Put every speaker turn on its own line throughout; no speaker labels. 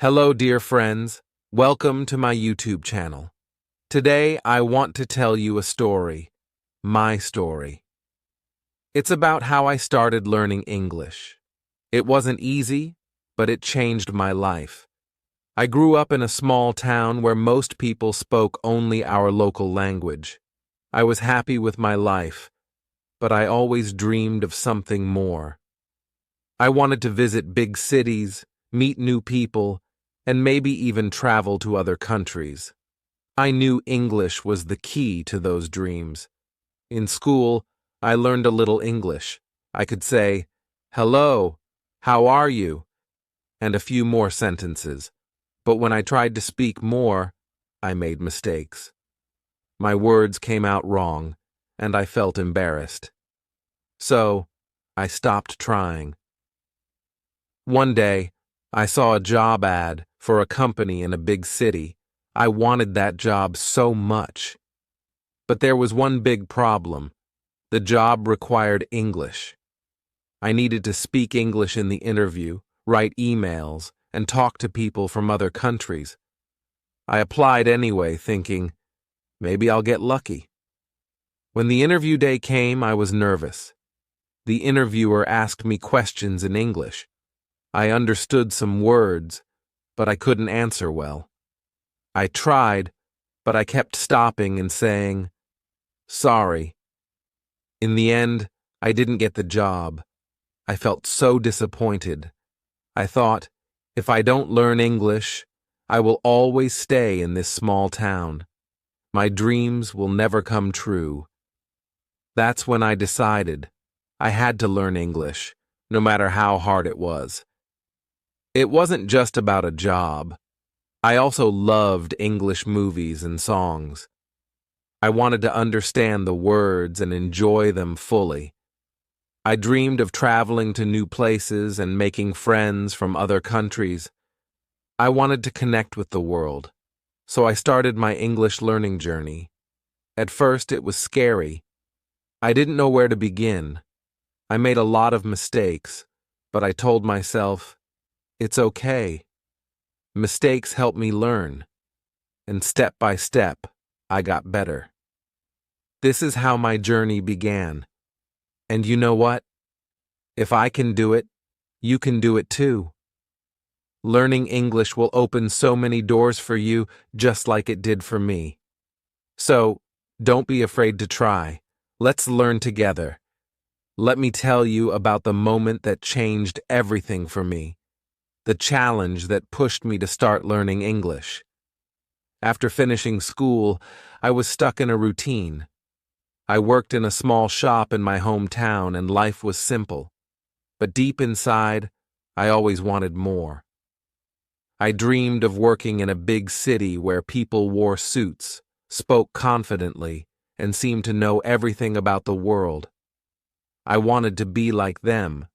Hello, dear friends. Welcome to my YouTube channel. Today, I want to tell you a story. My story. It's about how I started learning English. It wasn't easy, but it changed my life. I grew up in a small town where most people spoke only our local language. I was happy with my life, but I always dreamed of something more. I wanted to visit big cities, meet new people, and maybe even travel to other countries. I knew English was the key to those dreams. In school, I learned a little English. I could say, "Hello, how are you?" and a few more sentences. But when I tried to speak more, I made mistakes. My words came out wrong, and I felt embarrassed. So, I stopped trying. One day, I saw a job ad for a company in a big city. I wanted that job so much. But there was one big problem. The job required English. I needed to speak English in the interview, write emails, and talk to people from other countries. I applied anyway, thinking, maybe I'll get lucky. When the interview day came, I was nervous. The interviewer asked me questions in English. I understood some words, but I couldn't answer well. I tried, but I kept stopping and saying, "Sorry." In the end, I didn't get the job. I felt so disappointed. I thought, if I don't learn English, I will always stay in this small town. My dreams will never come true. That's when I decided I had to learn English, no matter how hard it was. It wasn't just about a job. I also loved English movies and songs. I wanted to understand the words and enjoy them fully. I dreamed of traveling to new places and making friends from other countries. I wanted to connect with the world, so I started my English learning journey. At first, it was scary. I didn't know where to begin. I made a lot of mistakes, but I told myself, it's okay. Mistakes help me learn, and step by step, I got better. This is how my journey began. And you know what? If I can do it, you can do it too. Learning English will open so many doors for you, just like it did for me. So, don't be afraid to try. Let's learn together. Let me tell you about the moment that changed everything for me. The challenge that pushed me to start learning English. After finishing school, I was stuck in a routine. I worked in a small shop in my hometown and life was simple. But deep inside, I always wanted more. I dreamed of working in a big city where people wore suits, spoke confidently, and seemed to know everything about the world. I wanted to be like them,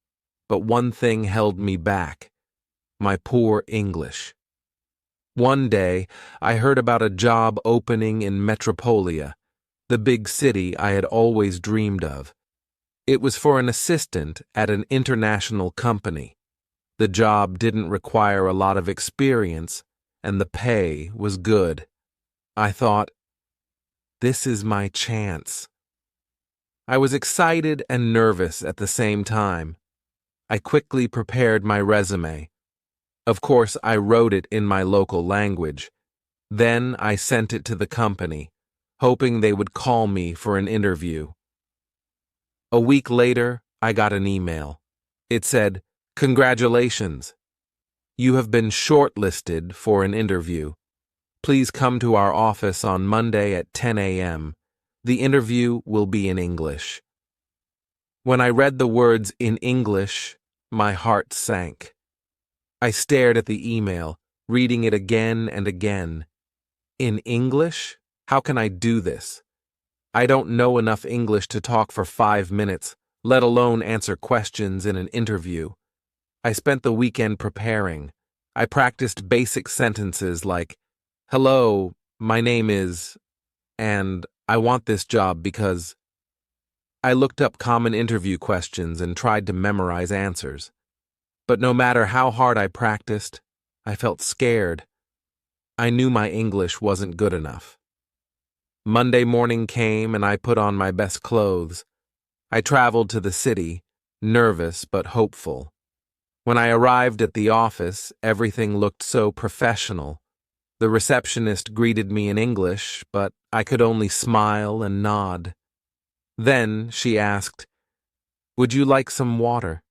but one thing held me back. My poor English. One day, I heard about a job opening in Metropolia, the big city I had always dreamed of. It was for an assistant at an international company. The job didn't require a lot of experience, and the pay was good. I thought, this is my chance. I was excited and nervous at the same time. I quickly prepared my resume. Of course, I wrote it in my local language. Then I sent it to the company, hoping they would call me for an interview. A week later, I got an email. It said, "Congratulations. You have been shortlisted for an interview. Please come to our office on Monday at 10 a.m. The interview will be in English." When I read the words "in English," my heart sank. I stared at the email, reading it again and again. In English? How can I do this? I don't know enough English to talk for 5 minutes, let alone answer questions in an interview. I spent the weekend preparing. I practiced basic sentences like, "Hello, my name is," and "I want this job because." I looked up common interview questions and tried to memorize answers. But no matter how hard I practiced, I felt scared. I knew my English wasn't good enough. Monday morning came and I put on my best clothes. I traveled to the city, nervous but hopeful. When I arrived at the office, everything looked so professional. The receptionist greeted me in English, but I could only smile and nod. Then she asked, "Would you like some water?"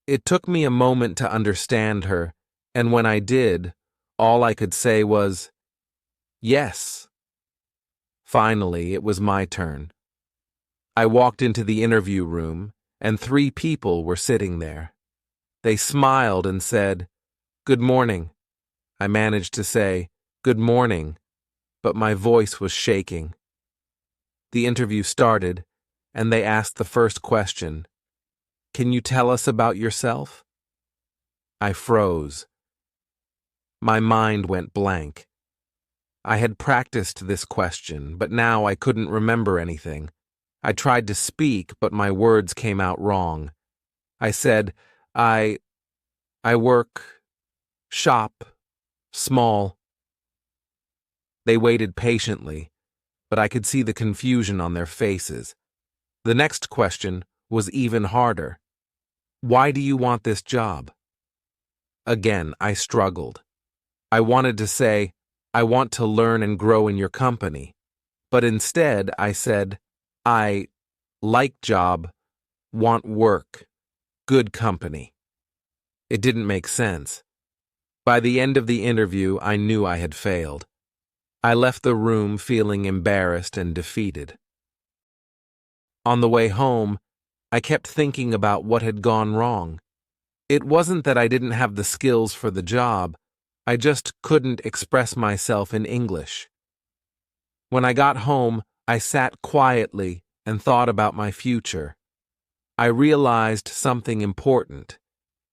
It took me a moment to understand her, and when I did, all I could say was, "Yes." Finally, it was my turn. I walked into the interview room, and 3 people were sitting there. They smiled and said, "Good morning." I managed to say, "Good morning," but my voice was shaking. The interview started, and they asked the first question, "Can you tell us about yourself?" I froze. My mind went blank. I had practiced this question, but now I couldn't remember anything. I tried to speak, but my words came out wrong. I said, I work, shop, small." They waited patiently, but I could see the confusion on their faces. The next question was even harder. "Why do you want this job?" Again, I struggled. I wanted to say, "I want to learn and grow in your company," but instead I said, "I like job, want work, good company." It didn't make sense. By the end of the interview, I knew I had failed. I left the room feeling embarrassed and defeated. On the way home, I kept thinking about what had gone wrong. It wasn't that I didn't have the skills for the job, I just couldn't express myself in English. When I got home, I sat quietly and thought about my future. I realized something important.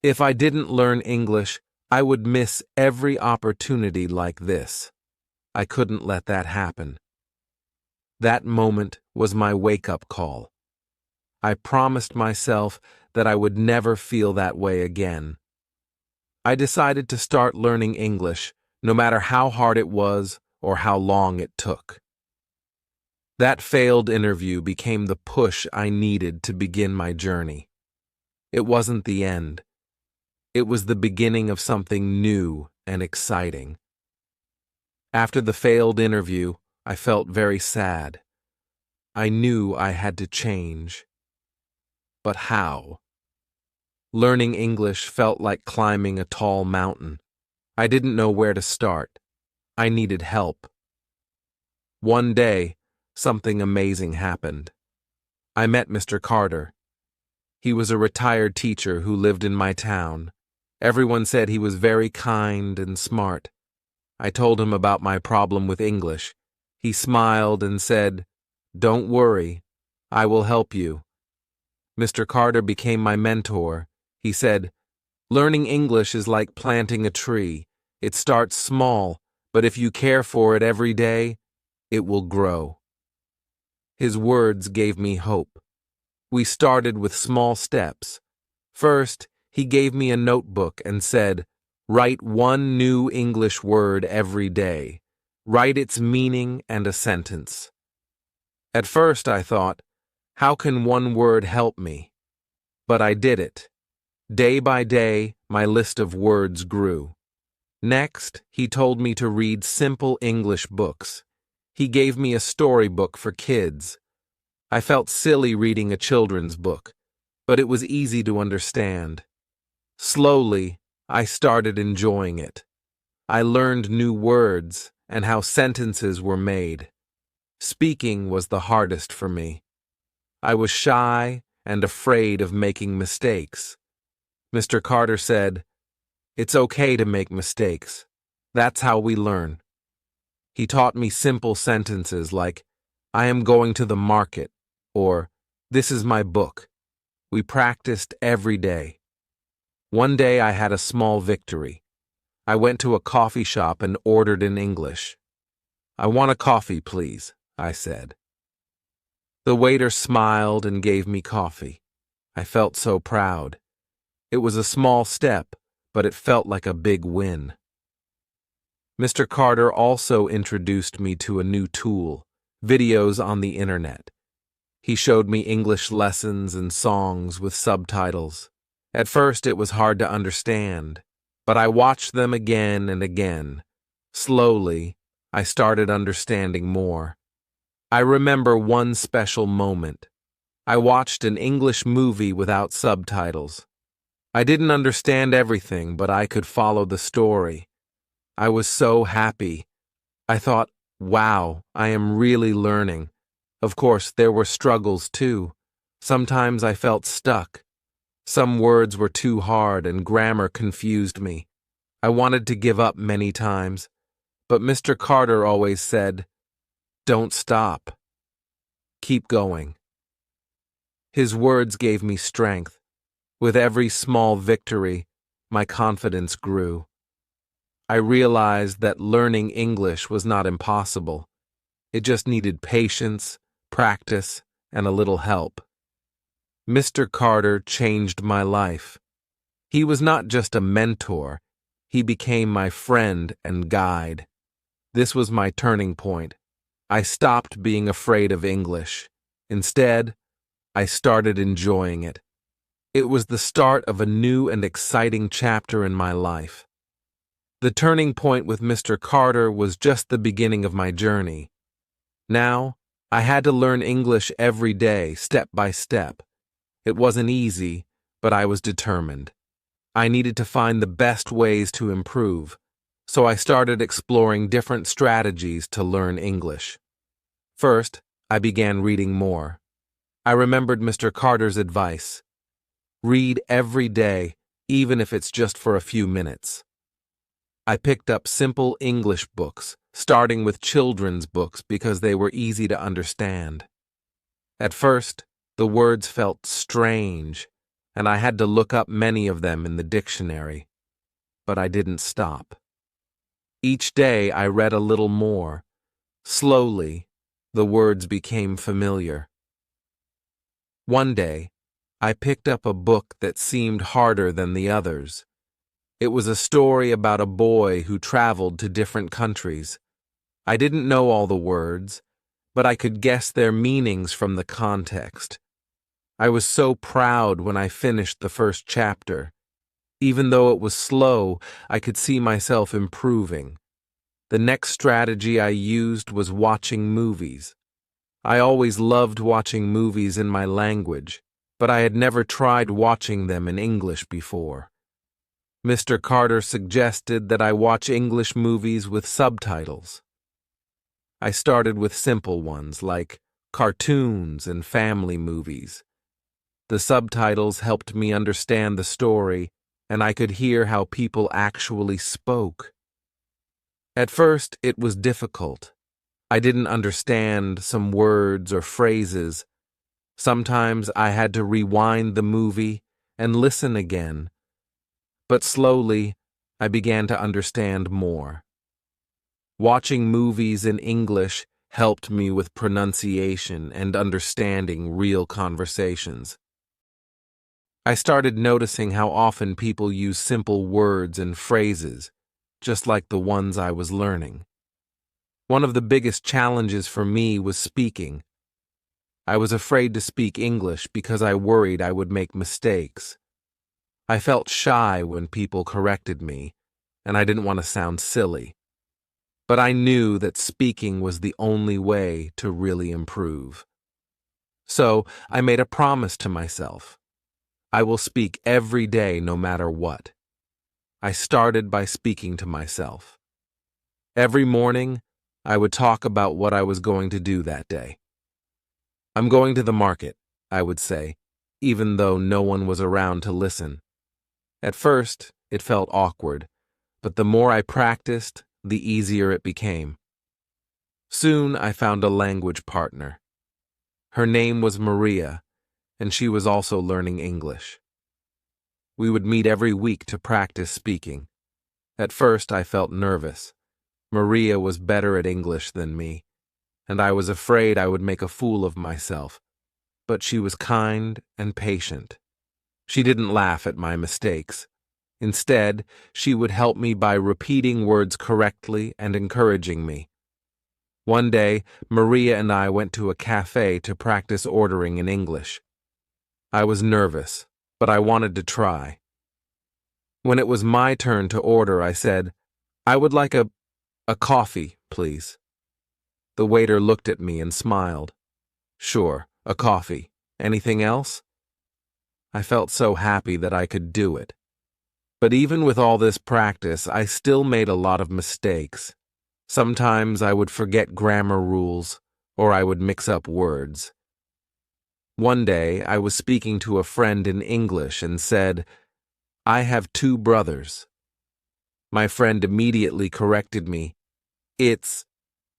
If I didn't learn English, I would miss every opportunity like this. I couldn't let that happen. That moment was my wake-up call. I promised myself that I would never feel that way again. I decided to start learning English, no matter how hard it was or how long it took. That failed interview became the push I needed to begin my journey. It wasn't the end. It was the beginning of something new and exciting. After the failed interview, I felt very sad. I knew I had to change. But how? Learning English felt like climbing a tall mountain. I didn't know where to start. I needed help. One day, something amazing happened. I met Mr. Carter. He was a retired teacher who lived in my town. Everyone said he was very kind and smart. I told him about my problem with English. He smiled and said, "Don't worry, I will help you." Mr. Carter became my mentor. He said, "Learning English is like planting a tree. It starts small, but if you care for it every day, it will grow." His words gave me hope. We started with small steps. First, he gave me a notebook and said, "Write one new English word every day. Write its meaning and a sentence." At first I thought, how can one word help me? But I did it. Day by day, my list of words grew. Next, he told me to read simple English books. He gave me a storybook for kids. I felt silly reading a children's book, but it was easy to understand. Slowly, I started enjoying it. I learned new words and how sentences were made. Speaking was the hardest for me. I was shy and afraid of making mistakes. Mr. Carter said, "It's okay to make mistakes. That's how we learn." He taught me simple sentences like, "I am going to the market," or "This is my book." We practiced every day. One day I had a small victory. I went to a coffee shop and ordered in English. "I want a coffee, please," I said. The waiter smiled and gave me coffee. I felt so proud. It was a small step, but it felt like a big win. Mr. Carter also introduced me to a new tool, videos on the internet. He showed me English lessons and songs with subtitles. At first, it was hard to understand, but I watched them again and again. Slowly, I started understanding more. I remember one special moment. I watched an English movie without subtitles. I didn't understand everything, but I could follow the story. I was so happy. I thought, wow, I am really learning. Of course, there were struggles too. Sometimes I felt stuck. Some words were too hard and grammar confused me. I wanted to give up many times, but Mr. Carter always said, "Don't stop. Keep going." His words gave me strength. With every small victory, my confidence grew. I realized that learning English was not impossible. It just needed patience, practice, and a little help. Mr. Carter changed my life. He was not just a mentor, he became my friend and guide. This was my turning point. I stopped being afraid of English. Instead, I started enjoying it. It was the start of a new and exciting chapter in my life. The turning point with Mr. Carter was just the beginning of my journey. Now, I had to learn English every day, step by step. It wasn't easy, but I was determined. I needed to find the best ways to improve, so I started exploring different strategies to learn English. First, I began reading more. I remembered Mr. Carter's advice. Read every day, even if it's just for a few minutes. I picked up simple English books, starting with children's books because they were easy to understand. At first, the words felt strange, and I had to look up many of them in the dictionary. But I didn't stop. Each day I read a little more. Slowly, the words became familiar. One day, I picked up a book that seemed harder than the others. It was a story about a boy who traveled to different countries. I didn't know all the words, but I could guess their meanings from the context. I was so proud when I finished the first chapter. Even though it was slow, I could see myself improving. The next strategy I used was watching movies. I always loved watching movies in my language, but I had never tried watching them in English before. Mr. Carter suggested that I watch English movies with subtitles. I started with simple ones like cartoons and family movies. The subtitles helped me understand the story, and I could hear how people actually spoke. At first, it was difficult. I didn't understand some words or phrases. Sometimes I had to rewind the movie and listen again. But slowly, I began to understand more. Watching movies in English helped me with pronunciation and understanding real conversations. I started noticing how often people use simple words and phrases, just like the ones I was learning. One of the biggest challenges for me was speaking. I was afraid to speak English because I worried I would make mistakes. I felt shy when people corrected me, and I didn't want to sound silly. But I knew that speaking was the only way to really improve. So I made a promise to myself. I will speak every day no matter what. I started by speaking to myself. Every morning, I would talk about what I was going to do that day. "I'm going to the market," I would say, even though no one was around to listen. At first, it felt awkward, but the more I practiced, the easier it became. Soon, I found a language partner. Her name was Maria, and she was also learning English. We would meet every week to practice speaking. At first, I felt nervous. Maria was better at English than me, and I was afraid I would make a fool of myself. But she was kind and patient. She didn't laugh at my mistakes. Instead, she would help me by repeating words correctly and encouraging me. One day, Maria and I went to a cafe to practice ordering in English. I was nervous, but I wanted to try. When it was my turn to order, I said, "I would like a coffee, please." The waiter looked at me and smiled. "Sure, a coffee. Anything else?" I felt so happy that I could do it. But even with all this practice, I still made a lot of mistakes. Sometimes I would forget grammar rules, or I would mix up words. One day, I was speaking to a friend in English and said, "I have 2 brothers." My friend immediately corrected me.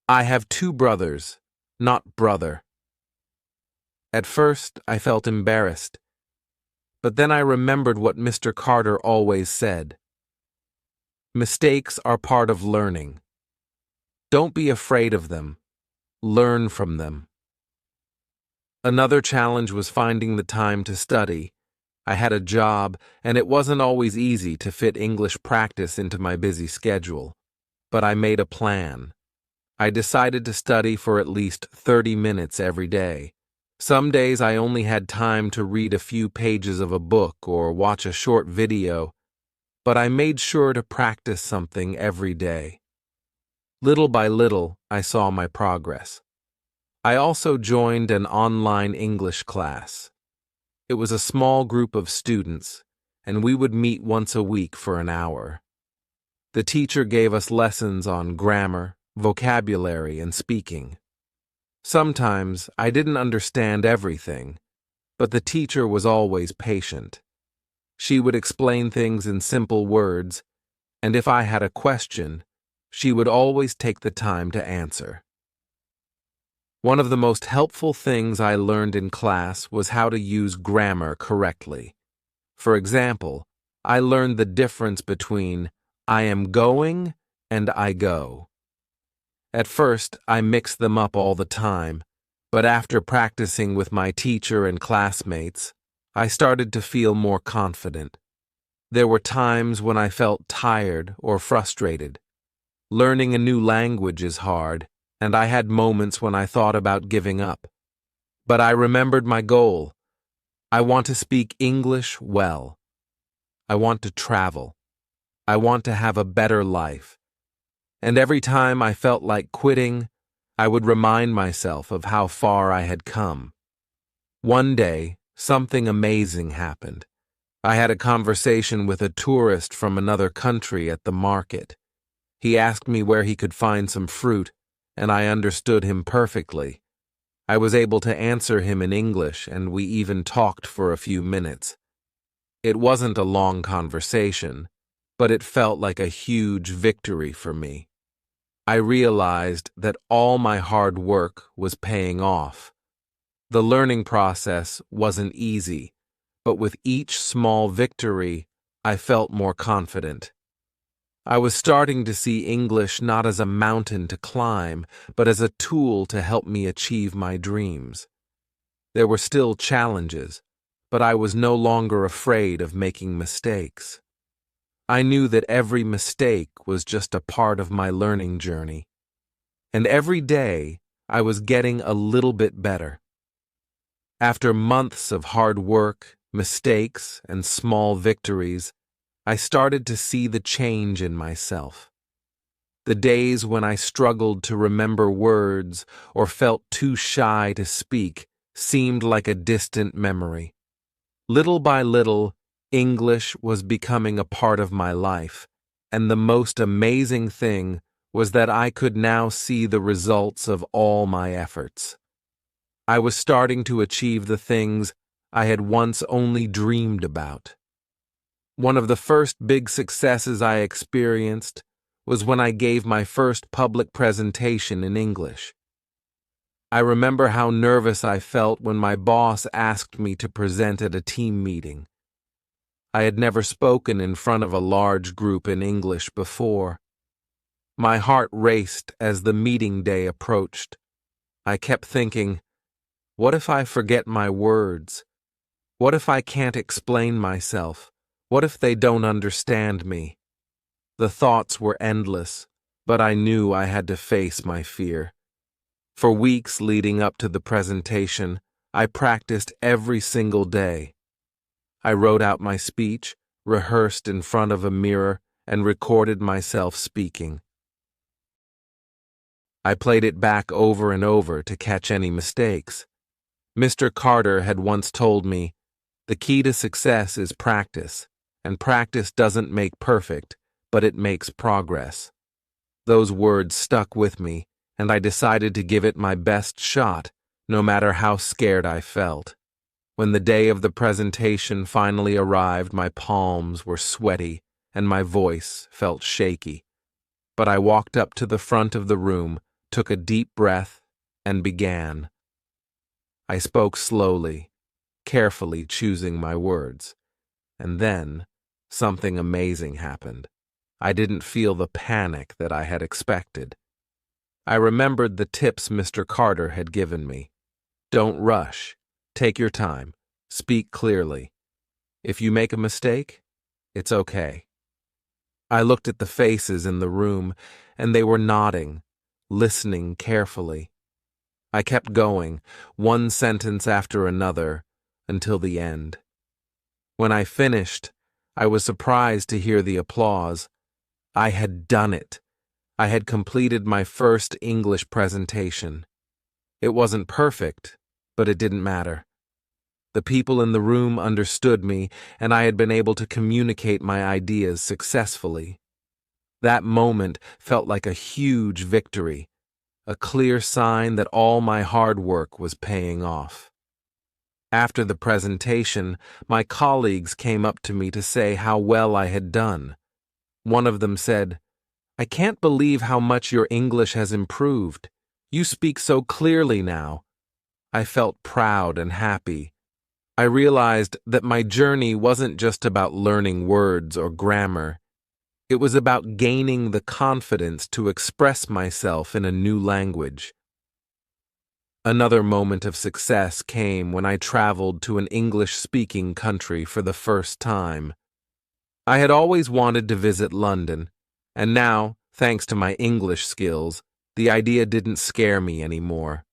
"I have 2 brothers, not brother." At first, I felt embarrassed. But then I remembered what Mr. Carter always said. Mistakes are part of learning. Don't be afraid of them. Learn from them. Another challenge was finding the time to study. I had a job, and it wasn't always easy to fit English practice into my busy schedule. But I made a plan. I decided to study for at least 30 minutes every day. Some days I only had time to read a few pages of a book or watch a short video, but I made sure to practice something every day. Little by little, I saw my progress. I also joined an online English class. It was a small group of students, and we would meet once a week for an hour. The teacher gave us lessons on grammar, vocabulary, and speaking. Sometimes I didn't understand everything, but the teacher was always patient. She would explain things in simple words, and if I had a question, she would always take the time to answer. One of the most helpful things I learned in class was how to use grammar correctly. For example, I learned the difference between "I am going" and "I go." At first, I mixed them up all the time, but after practicing with my teacher and classmates, I started to feel more confident. There were times when I felt tired or frustrated. Learning a new language is hard, and I had moments when I thought about giving up. But I remembered my goal. I want to speak English well. I want to travel. I want to have a better life. And every time I felt like quitting, I would remind myself of how far I had come. One day, something amazing happened. I had a conversation with a tourist from another country at the market. He asked me where he could find some fruit, and I understood him perfectly. I was able to answer him in English, and we even talked for a few minutes. It wasn't a long conversation, but it felt like a huge victory for me. I realized that all my hard work was paying off. The learning process wasn't easy, but with each small victory, I felt more confident. I was starting to see English not as a mountain to climb, but as a tool to help me achieve my dreams. There were still challenges, but I was no longer afraid of making mistakes. I knew that every mistake was just a part of my learning journey. And every day, I was getting a little bit better. After months of hard work, mistakes, and small victories, I started to see the change in myself. The days when I struggled to remember words or felt too shy to speak seemed like a distant memory. Little by little, English was becoming a part of my life, and the most amazing thing was that I could now see the results of all my efforts. I was starting to achieve the things I had once only dreamed about. One of the first big successes I experienced was when I gave my first public presentation in English. I remember how nervous I felt when my boss asked me to present at a team meeting. I had never spoken in front of a large group in English before. My heart raced as the meeting day approached. I kept thinking, what if I forget my words? What if I can't explain myself? What if they don't understand me? The thoughts were endless, but I knew I had to face my fear. For weeks leading up to the presentation, I practiced every single day. I wrote out my speech, rehearsed in front of a mirror, and recorded myself speaking. I played it back over and over to catch any mistakes. Mr. Carter had once told me, "The key to success is practice, and practice doesn't make perfect, but it makes progress." Those words stuck with me, and I decided to give it my best shot, no matter how scared I felt. When the day of the presentation finally arrived, my palms were sweaty and my voice felt shaky. But I walked up to the front of the room, took a deep breath, and began. I spoke slowly, carefully choosing my words. And then, something amazing happened. I didn't feel the panic that I had expected. I remembered the tips Mr. Carter had given me. Don't rush. Take your time. Speak clearly. If you make a mistake, it's okay. I looked at the faces in the room, and they were nodding, listening carefully. I kept going, one sentence after another, until the end. When I finished, I was surprised to hear the applause. I had done it. I had completed my first English presentation. It wasn't perfect, but it didn't matter. The people in the room understood me, and I had been able to communicate my ideas successfully. That moment felt like a huge victory, a clear sign that all my hard work was paying off. After the presentation, my colleagues came up to me to say how well I had done. One of them said, "I can't believe how much your English has improved. You speak so clearly now." I felt proud and happy. I realized that my journey wasn't just about learning words or grammar. It was about gaining the confidence to express myself in a new language. Another moment of success came when I traveled to an English-speaking country for the first time. I had always wanted to visit London, and now, thanks to my English skills, the idea didn't scare me anymore.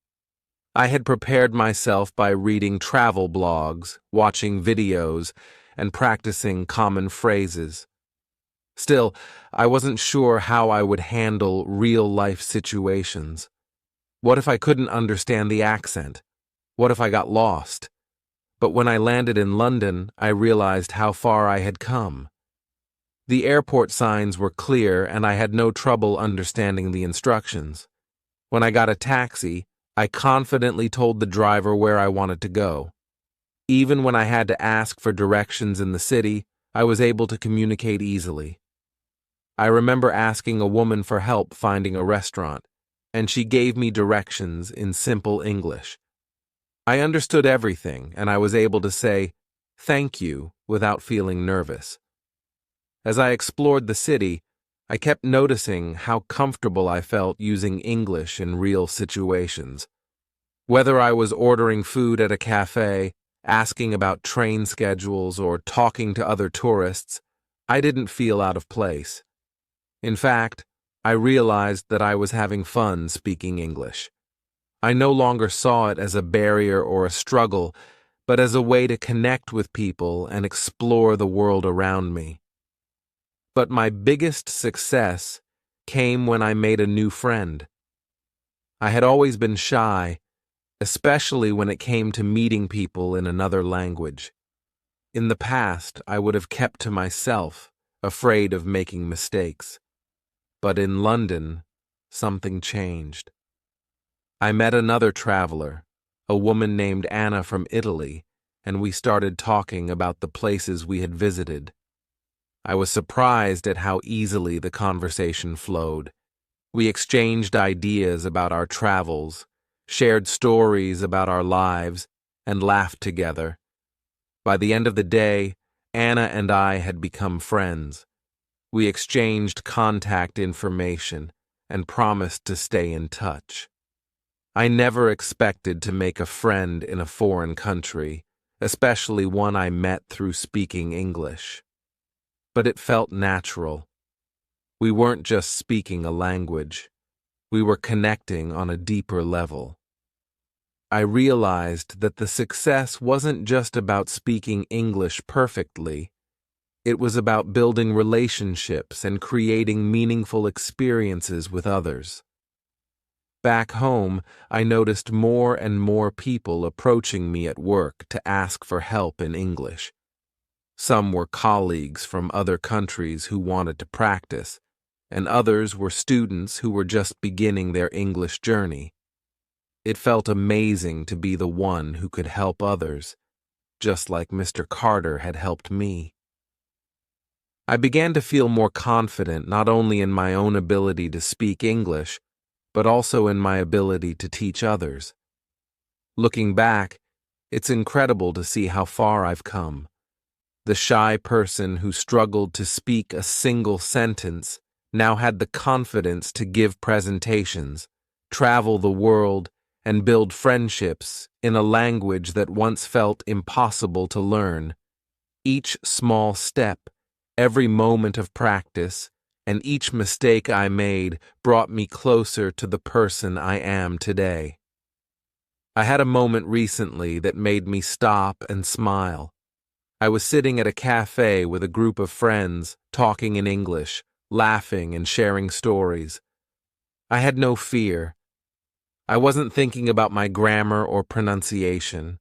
I had prepared myself by reading travel blogs, watching videos, and practicing common phrases. Still, I wasn't sure how I would handle real-life situations. What if I couldn't understand the accent? What if I got lost? But when I landed in London, I realized how far I had come. The airport signs were clear, and I had no trouble understanding the instructions. When I got a taxi, I confidently told the driver where I wanted to go. Even when I had to ask for directions in the city, I was able to communicate easily. I remember asking a woman for help finding a restaurant, and she gave me directions in simple English. I understood everything, and I was able to say, "Thank you," without feeling nervous. As I explored the city, I kept noticing how comfortable I felt using English in real situations. Whether I was ordering food at a cafe, asking about train schedules, or talking to other tourists, I didn't feel out of place. In fact, I realized that I was having fun speaking English. I no longer saw it as a barrier or a struggle, but as a way to connect with people and explore the world around me. But my biggest success came when I made a new friend. I had always been shy, especially when it came to meeting people in another language. In the past, I would have kept to myself, afraid of making mistakes. But in London, something changed. I met another traveler, a woman named Anna from Italy, and we started talking about the places we had visited. I was surprised at how easily the conversation flowed. We exchanged ideas about our travels, shared stories about our lives, and laughed together. By the end of the day, Anna and I had become friends. We exchanged contact information and promised to stay in touch. I never expected to make a friend in a foreign country, especially one I met through speaking English. but it felt natural. We weren't just speaking a language. We were connecting on a deeper level. I realized that the success wasn't just about speaking English perfectly. It was about building relationships and creating meaningful experiences with others. Back home, I noticed more and more people approaching me at work to ask for help in English. Some were colleagues from other countries who wanted to practice, and others were students who were just beginning their English journey. It felt amazing to be the one who could help others, just like Mr. Carter had helped me. I began to feel more confident not only in my own ability to speak English, but also in my ability to teach others. Looking back, it's incredible to see how far I've come. The shy person who struggled to speak a single sentence now had the confidence to give presentations, travel the world, and build friendships in a language that once felt impossible to learn. Each small step, every moment of practice, and each mistake I made brought me closer to the person I am today. I had a moment recently that made me stop and smile. I was sitting at a cafe with a group of friends, talking in English, laughing and sharing stories. I had no fear. I wasn't thinking about my grammar or pronunciation.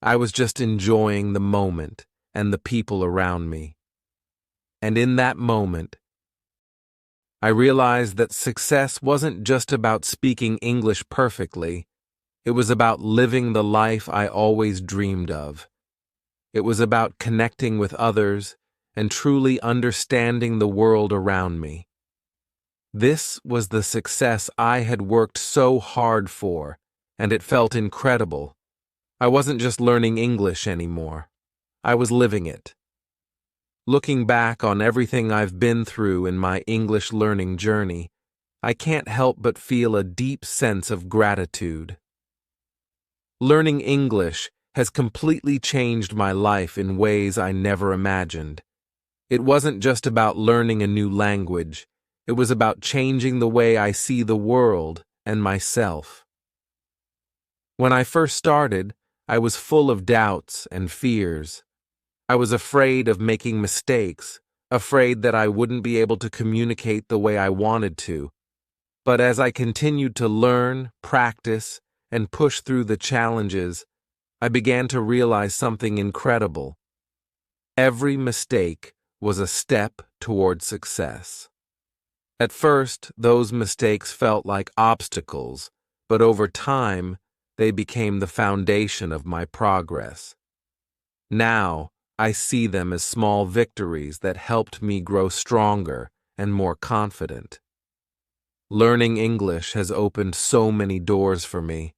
I was just enjoying the moment and the people around me. And in that moment, I realized that success wasn't just about speaking English perfectly. It was about living the life I always dreamed of. It was about connecting with others and truly understanding the world around me. This was the success I had worked so hard for, and it felt incredible. I wasn't just learning English anymore. I was living it. Looking back on everything I've been through in my English learning journey, I can't help but feel a deep sense of gratitude. Learning English has completely changed my life in ways I never imagined. It wasn't just about learning a new language. It was about changing the way I see the world and myself. When I first started, I was full of doubts and fears. I was afraid of making mistakes, afraid that I wouldn't be able to communicate the way I wanted to. But as I continued to learn, practice, and push through the challenges, I began to realize something incredible. Every mistake was a step toward success. At first, those mistakes felt like obstacles, but over time, they became the foundation of my progress. Now, I see them as small victories that helped me grow stronger and more confident. Learning English has opened so many doors for me.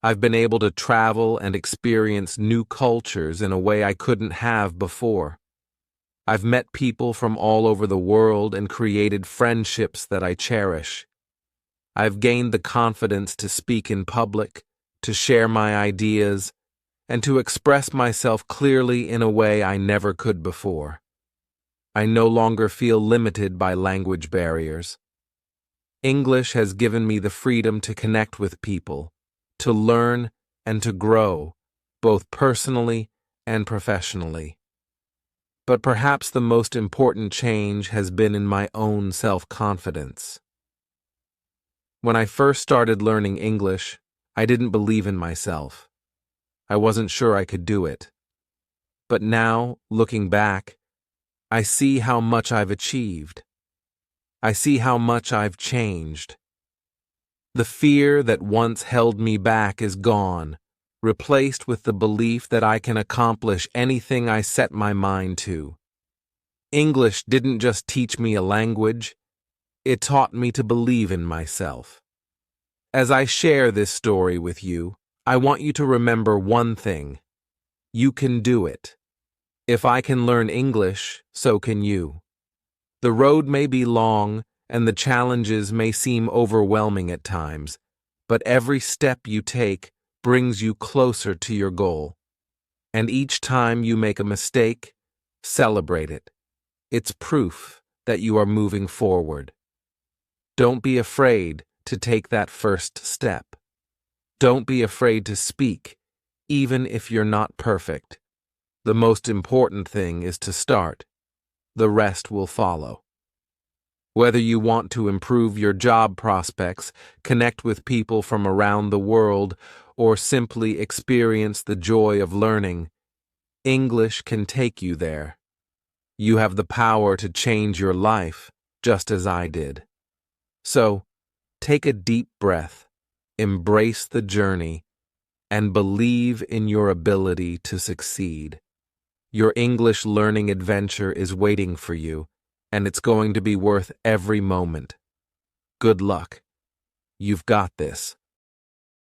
I've been able to travel and experience new cultures in a way I couldn't have before. I've met people from all over the world and created friendships that I cherish. I've gained the confidence to speak in public, to share my ideas, and to express myself clearly in a way I never could before. I no longer feel limited by language barriers. English has given me the freedom to connect with people, to learn and to grow, both personally and professionally. But perhaps the most important change has been in my own self-confidence. When I first started learning English, I didn't believe in myself. I wasn't sure I could do it. But now, looking back, I see how much I've achieved. I see how much I've changed. The fear that once held me back is gone, replaced with the belief that I can accomplish anything I set my mind to. English didn't just teach me a language, it taught me to believe in myself. As I share this story with you, I want you to remember one thing. You can do it. If I can learn English, so can you. The road may be long, and the challenges may seem overwhelming at times, but every step you take brings you closer to your goal. And each time you make a mistake, celebrate it. It's proof that you are moving forward. Don't be afraid to take that first step. Don't be afraid to speak, even if you're not perfect. The most important thing is to start. The rest will follow. Whether you want to improve your job prospects, connect with people from around the world, or simply experience the joy of learning, English can take you there. You have the power to change your life, just as I did. So, take a deep breath, embrace the journey, and believe in your ability to succeed. Your English learning adventure is waiting for you, and it's going to be worth every moment. Good luck. You've got this.